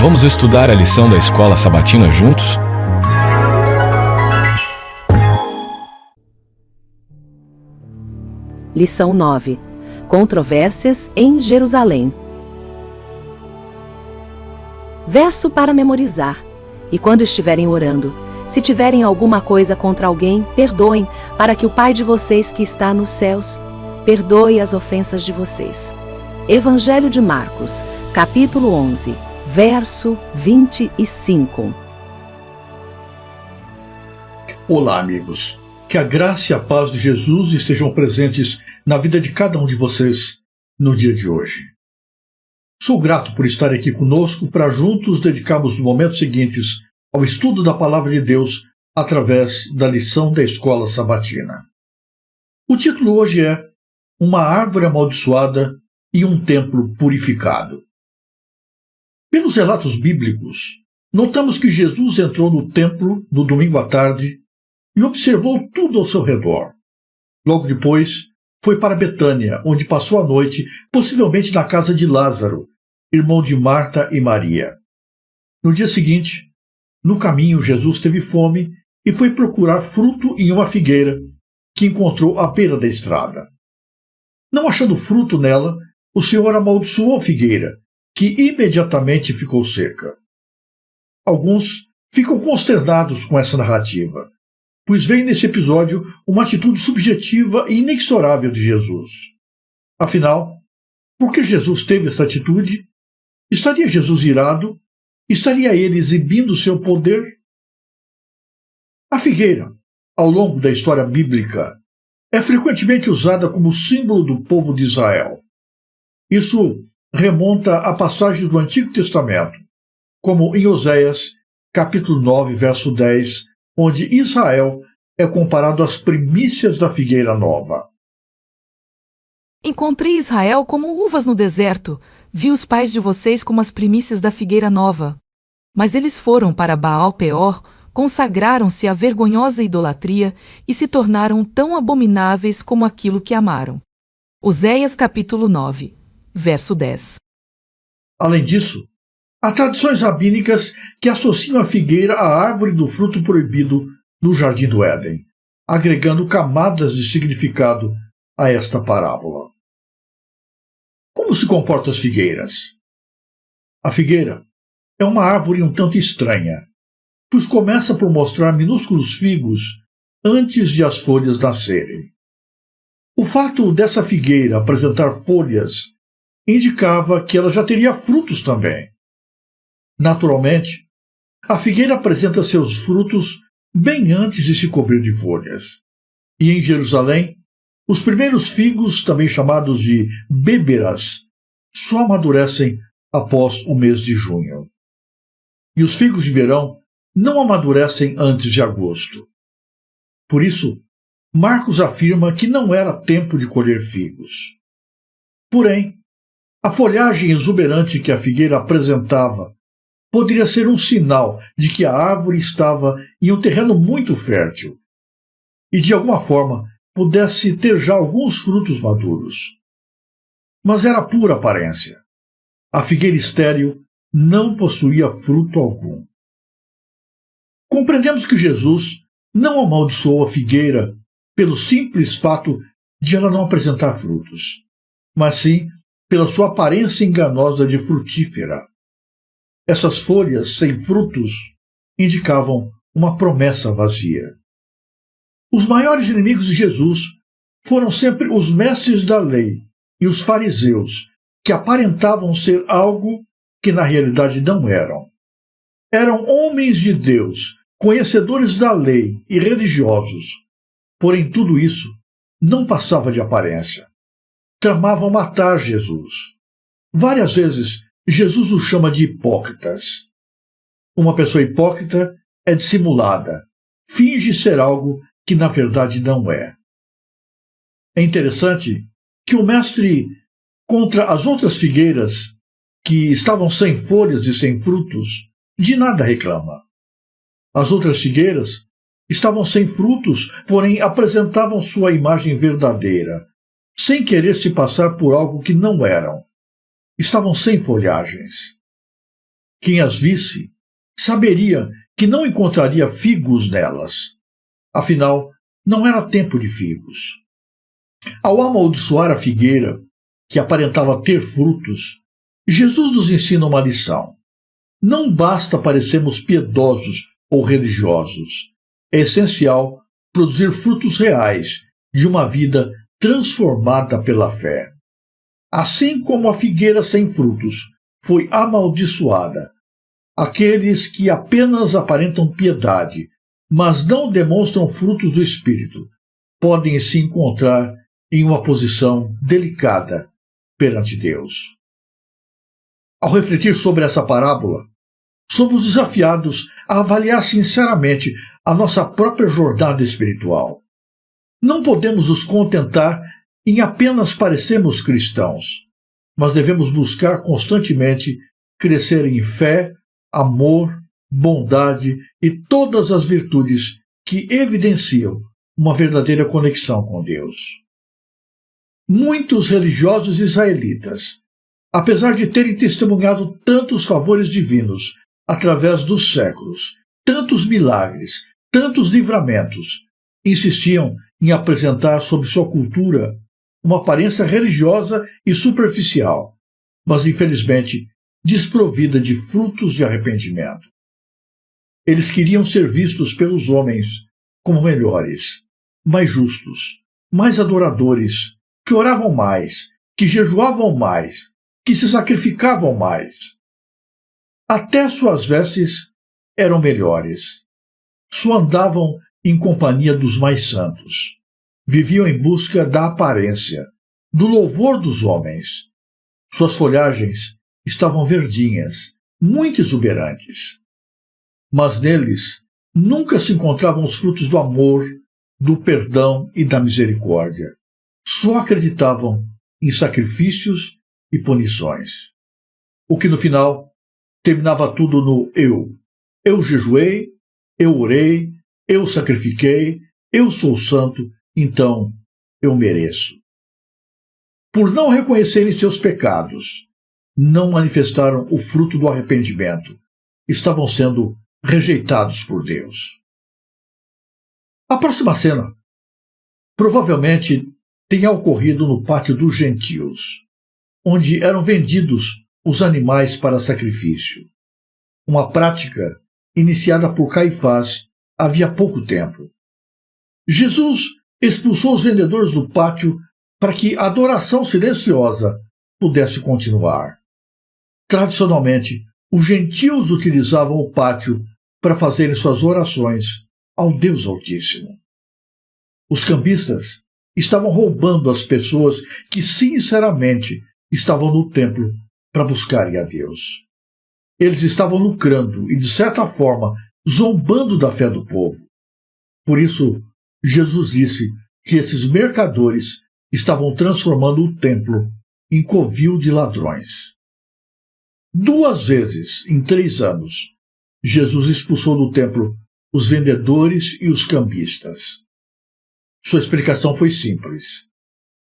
Vamos estudar a lição da Escola Sabatina juntos? Lição 9. Controvérsias em Jerusalém. Verso para memorizar. E quando estiverem orando, se tiverem alguma coisa contra alguém, perdoem, para que o Pai de vocês que está nos céus perdoe as ofensas de vocês. Evangelho de Marcos, capítulo 11, verso 25. Olá, amigos. Que a graça e a paz de Jesus estejam presentes na vida de cada um de vocês no dia de hoje. Sou grato por estar aqui conosco para juntos dedicarmos os momentos seguintes ao estudo da Palavra de Deus através da lição da Escola Sabatina. O título hoje é Uma Árvore Amaldiçoada e um Templo Purificado. Pelos relatos bíblicos, notamos que Jesus entrou no templo no domingo à tarde e observou tudo ao seu redor. Logo depois, foi para Betânia, onde passou a noite, possivelmente na casa de Lázaro, irmão de Marta e Maria. No dia seguinte, no caminho, Jesus teve fome e foi procurar fruto em uma figueira, que encontrou à beira da estrada. Não achando fruto nela, o Senhor amaldiçoou a figueira, que imediatamente ficou seca. Alguns ficam consternados com essa narrativa, pois vem nesse episódio uma atitude subjetiva e inexorável de Jesus. Afinal, por que Jesus teve essa atitude? Estaria Jesus irado? Estaria ele exibindo seu poder? A figueira, ao longo da história bíblica, é frequentemente usada como símbolo do povo de Israel. Isso remonta a passagens do Antigo Testamento, como em Oséias, capítulo 9, verso 10, onde Israel é comparado às primícias da figueira nova. Encontrei Israel como uvas no deserto, vi os pais de vocês como as primícias da figueira nova. Mas eles foram para Baal-Peor, consagraram-se à vergonhosa idolatria e se tornaram tão abomináveis como aquilo que amaram. Oséias capítulo 9, verso 10. Além disso, há tradições rabínicas que associam a figueira à árvore do fruto proibido no Jardim do Éden, agregando camadas de significado a esta parábola. Como se comportam as figueiras? A figueira é uma árvore um tanto estranha, pois começa por mostrar minúsculos figos antes de as folhas nascerem. O fato dessa figueira apresentar folhas indicava que ela já teria frutos também. Naturalmente, a figueira apresenta seus frutos bem antes de se cobrir de folhas. E em Jerusalém, os primeiros figos, também chamados de bêberas, só amadurecem após o mês de junho. E os figos de verão não amadurecem antes de agosto. Por isso, Marcos afirma que não era tempo de colher figos. Porém, a folhagem exuberante que a figueira apresentava poderia ser um sinal de que a árvore estava em um terreno muito fértil e, de alguma forma, pudesse ter já alguns frutos maduros. Mas era pura aparência. A figueira estéril não possuía fruto algum. Compreendemos que Jesus não amaldiçoou a figueira pelo simples fato de ela não apresentar frutos, mas sim pela sua aparência enganosa de frutífera. Essas folhas sem frutos indicavam uma promessa vazia. Os maiores inimigos de Jesus foram sempre os mestres da lei e os fariseus, que aparentavam ser algo que na realidade não eram. Eram homens de Deus, conhecedores da lei e religiosos, porém tudo isso não passava de aparência. Tramavam matar Jesus. Várias vezes, Jesus os chama de hipócritas. Uma pessoa hipócrita é dissimulada, finge ser algo que na verdade não é. É interessante que o mestre, contra as outras figueiras, que estavam sem folhas e sem frutos, de nada reclama. As outras figueiras estavam sem frutos, porém apresentavam sua imagem verdadeira, sem querer se passar por algo que não eram. Estavam sem folhagens. Quem as visse saberia que não encontraria figos nelas. Afinal, não era tempo de figos. Ao amaldiçoar a figueira, que aparentava ter frutos, Jesus nos ensina uma lição. Não basta parecermos piedosos ou religiosos. É essencial produzir frutos reais de uma vida transformada pela fé. Assim como a figueira sem frutos foi amaldiçoada, aqueles que apenas aparentam piedade, mas não demonstram frutos do Espírito, podem se encontrar em uma posição delicada perante Deus. Ao refletir sobre essa parábola, somos desafiados a avaliar sinceramente a nossa própria jornada espiritual. Não podemos nos contentar em apenas parecermos cristãos, mas devemos buscar constantemente crescer em fé, amor, bondade e todas as virtudes que evidenciam uma verdadeira conexão com Deus. Muitos religiosos israelitas, apesar de terem testemunhado tantos favores divinos através dos séculos, tantos milagres, tantos livramentos, insistiam em apresentar sob sua cultura uma aparência religiosa e superficial, mas infelizmente desprovida de frutos de arrependimento. Eles queriam ser vistos pelos homens como melhores, mais justos, mais adoradores, que oravam mais, que jejuavam mais, que se sacrificavam mais. Até suas vestes eram melhores. Só andavam em companhia dos mais santos. Viviam em busca da aparência, do louvor dos homens. Suas folhagens estavam verdinhas, muito exuberantes. Mas neles nunca se encontravam os frutos do amor, do perdão e da misericórdia. Só acreditavam em sacrifícios e punições. O que no final terminava tudo no eu. Eu jejuei, eu orei, eu sacrifiquei, eu sou santo, então eu mereço. Por não reconhecerem seus pecados, não manifestaram o fruto do arrependimento. Estavam sendo rejeitados por Deus. A próxima cena provavelmente tenha ocorrido no pátio dos gentios, onde eram vendidos os animais para sacrifício. Uma prática iniciada por Caifás havia pouco tempo. Jesus expulsou os vendedores do pátio para que a adoração silenciosa pudesse continuar. Tradicionalmente, os gentios utilizavam o pátio para fazerem suas orações ao Deus Altíssimo. Os cambistas estavam roubando as pessoas que sinceramente estavam no templo para buscarem a Deus. Eles estavam lucrando e, de certa forma, zombando da fé do povo. Por isso, Jesus disse que esses mercadores estavam transformando o templo em covil de ladrões. 2 vezes em 3 anos, Jesus expulsou do templo os vendedores e os cambistas. Sua explicação foi simples.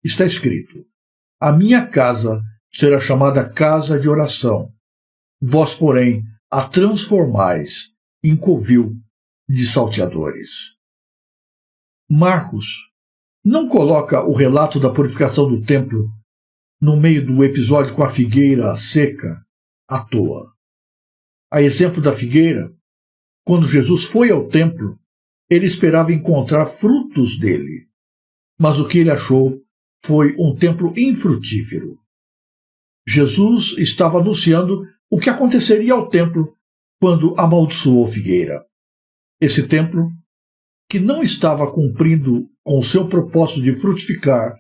Está escrito: a minha casa será chamada casa de oração. Vós, porém, a transformais em covil de salteadores. Marcos não coloca o relato da purificação do templo no meio do episódio com a figueira seca à toa. A exemplo da figueira, quando Jesus foi ao templo, ele esperava encontrar frutos dele, mas o que ele achou foi um templo infrutífero. Jesus estava anunciando o que aconteceria ao templo quando amaldiçoou a figueira. Esse templo, que não estava cumprindo com o seu propósito de frutificar,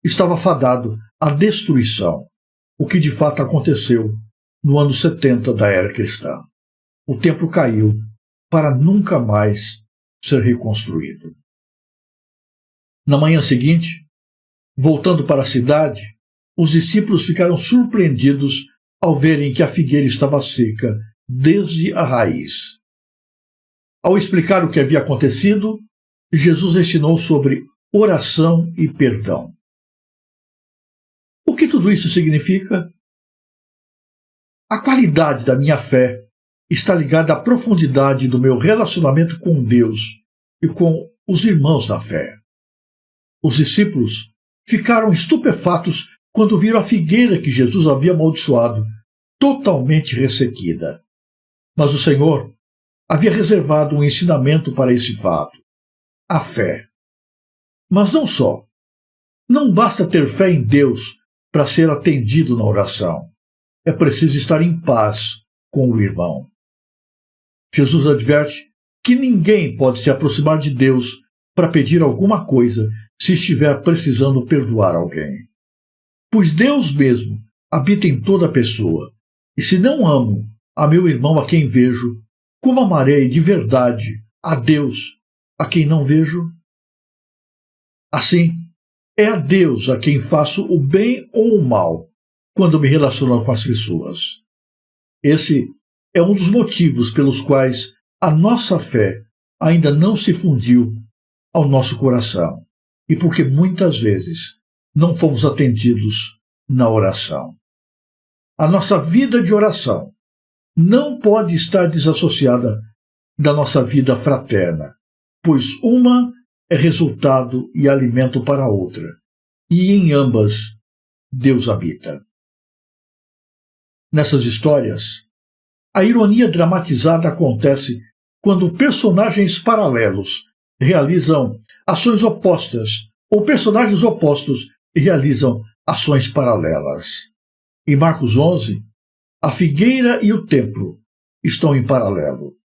estava fadado à destruição, o que de fato aconteceu no ano 70 da era cristã. O templo caiu para nunca mais ser reconstruído. Na manhã seguinte, voltando para a cidade, os discípulos ficaram surpreendidos ao verem que a figueira estava seca desde a raiz. Ao explicar o que havia acontecido, Jesus ensinou sobre oração e perdão. O que tudo isso significa? A qualidade da minha fé está ligada à profundidade do meu relacionamento com Deus e com os irmãos na fé. Os discípulos ficaram estupefatos quando viram a figueira que Jesus havia amaldiçoado totalmente ressequida. Mas o Senhor havia reservado um ensinamento para esse fato: a fé. Mas não só. Não basta ter fé em Deus para ser atendido na oração. É preciso estar em paz com o irmão. Jesus adverte que ninguém pode se aproximar de Deus para pedir alguma coisa se estiver precisando perdoar alguém. Pois Deus mesmo habita em toda pessoa, e se não amo a meu irmão a quem vejo, como amarei de verdade a Deus a quem não vejo? Assim, é a Deus a quem faço o bem ou o mal quando me relaciono com as pessoas. Esse é um dos motivos pelos quais a nossa fé ainda não se fundiu ao nosso coração e porque muitas vezes não fomos atendidos na oração. A nossa vida de oração não pode estar desassociada da nossa vida fraterna, pois uma é resultado e alimento para a outra, e em ambas Deus habita. Nessas histórias, a ironia dramatizada acontece quando personagens paralelos realizam ações opostas ou personagens opostos realizam ações paralelas. Em Marcos 11, a figueira e o templo estão em paralelo.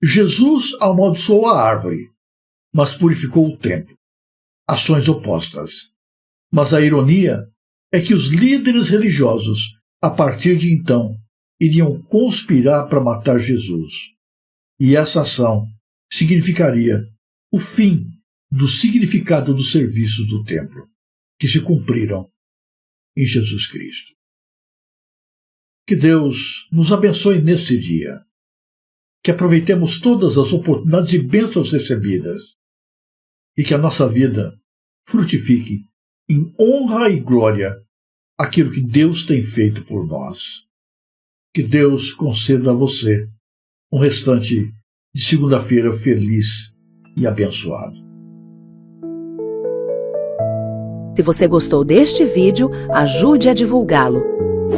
Jesus amaldiçoou a árvore, mas purificou o templo. Ações opostas. Mas a ironia é que os líderes religiosos, a partir de então, iriam conspirar para matar Jesus. E essa ação significaria o fim do significado dos serviços do templo, que se cumpriram em Jesus Cristo. Que Deus nos abençoe neste dia, que aproveitemos todas as oportunidades e bênçãos recebidas e que a nossa vida frutifique em honra e glória aquilo que Deus tem feito por nós. Que Deus conceda a você um restante de segunda-feira feliz e abençoado. Se você gostou deste vídeo, ajude a divulgá-lo.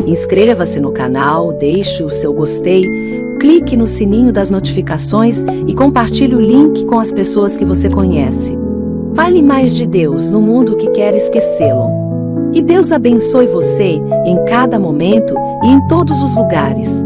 Inscreva-se no canal, deixe o seu gostei, clique no sininho das notificações e compartilhe o link com as pessoas que você conhece. Fale mais de Deus no mundo que quer esquecê-lo. Que Deus abençoe você em cada momento e em todos os lugares.